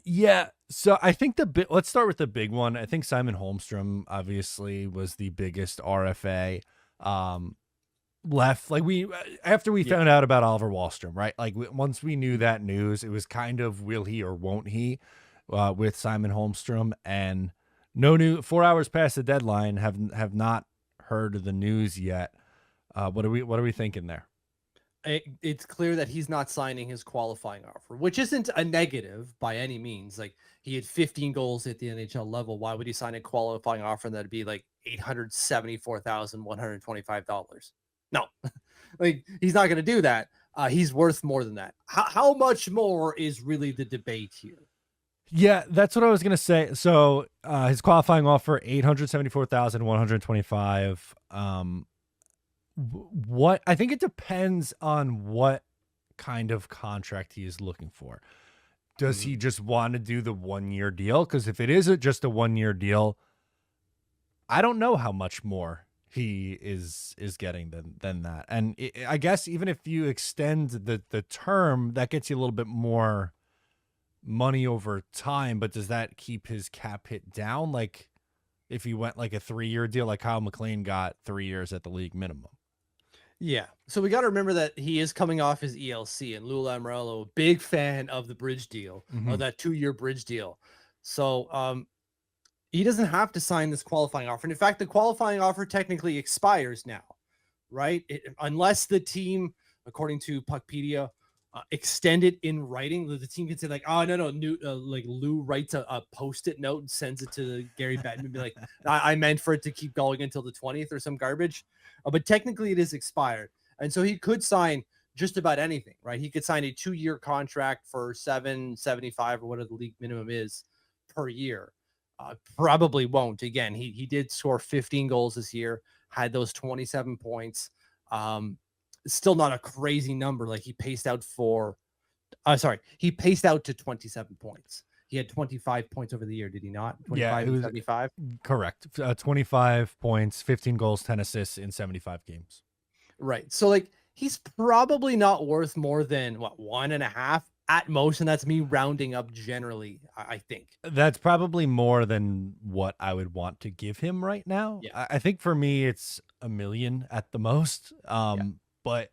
Yeah, so I think let's start with the big one. I think Simon Holmstrom obviously was the biggest RFA. Um, left like we after we Yeah. found out about Oliver Wahlstrom, right? Like once we knew that news, it was kind of will he or won't he with Simon Holmstrom, and no new 4 hours past the deadline have not heard the news yet. What are we thinking there? It's clear that he's not signing his qualifying offer, which isn't a negative by any means. Like he had 15 goals at the NHL level. Why would he sign a qualifying offer that'd be like $874,125? No, like he's not going to do that. He's worth more than that. How much more is really the debate here? Yeah, that's what I was gonna say. So his qualifying offer 874,125. What I think it depends on what kind of contract he is looking for. Does Mhm. he just want to do the 1 year deal? Because if it is just a 1 year deal, I don't know how much more he is getting than that. And I guess even if you extend the term, that gets you a little bit more money over time. But does that keep his cap hit down? Like if he went like a 3 year deal, like Kyle McLean got 3 years at the league minimum. Yeah. So we got to remember that he is coming off his ELC, and Lou Lamoriello, big fan of the bridge deal, or Mhm. that 2-year bridge deal. So he doesn't have to sign this qualifying offer. And in fact, the qualifying offer technically expires now, right? Unless the team, according to Puckpedia, extend it in writing. The team can say like, "Oh no, new like Lou writes a post-it note and sends it to Gary Bettman, and be like, I meant for it to keep going until the 20th or some garbage." But technically, it is expired, and so he could sign just about anything, right? He could sign a 2-year contract for 775 or whatever the league minimum is per year. Probably won't. Again, he did score 15 goals this year, had those 27 points. Um, Still not a crazy number. Like he paced out for, sorry, he paced out to 27 points. He had 25 points over the year, did he not? Yeah, 25 it and was 75. correct. 25 points, 15 goals, 10 assists in 75 games. Right. So like he's probably not worth more than what, one and a half at most, and that's me rounding up generally. I think. That's probably more than what I would want to give him right now. Yeah. I think for me, it's a million at the most. Yeah. But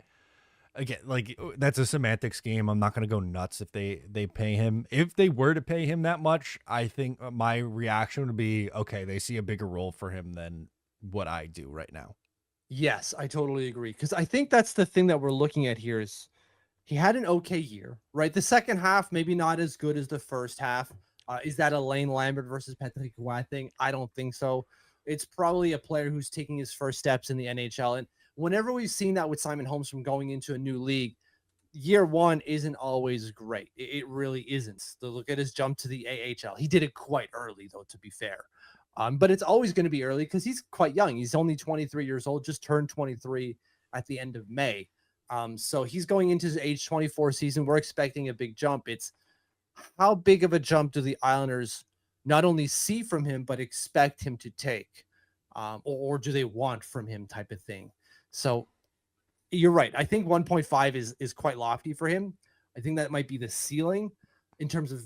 again, like that's a semantics game. I'm not going to go nuts if they pay him. If they were to pay him that much, I think my reaction would be okay. They see a bigger role for him than what I do right now. Yes, I totally agree. Because I think that's the thing that we're looking at here is he had an okay year, right? The second half, maybe not as good as the first half. Is that a Lane Lambert versus Patrick Roy thing? I don't think so. It's probably a player who's taking his first steps in the NHL. And whenever we've seen that with Simon Holmstrom going into a new league, year one isn't always great. It really isn't. So look at his jump to the AHL. He did it quite early, though, to be fair. But it's always going to be early because he's quite young. He's only 23 years old, just turned 23 at the end of May. So he's going into his age 24 season. We're expecting a big jump. It's how big of a jump do the Islanders not only see from him, but expect him to take? Or do they want from him type of thing? So you're right. I think 1.5 is quite lofty for him. I think that might be the ceiling in terms of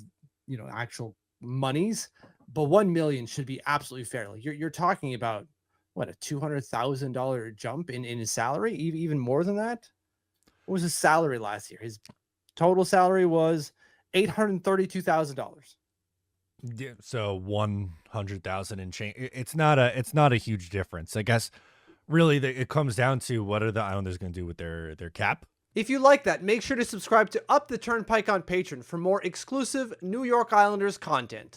actual monies, but 1 million should be absolutely fair. Like you're talking about what, a $200,000 jump in his salary, even more than that. What was his salary last year? His total salary was $832,000. Yeah, so 100,000 and change. It's not a huge difference. I guess really it comes down to what are the Islanders going to do with their cap. If you like that, make sure to subscribe to Up the Turnpike on Patreon for more exclusive New York Islanders content.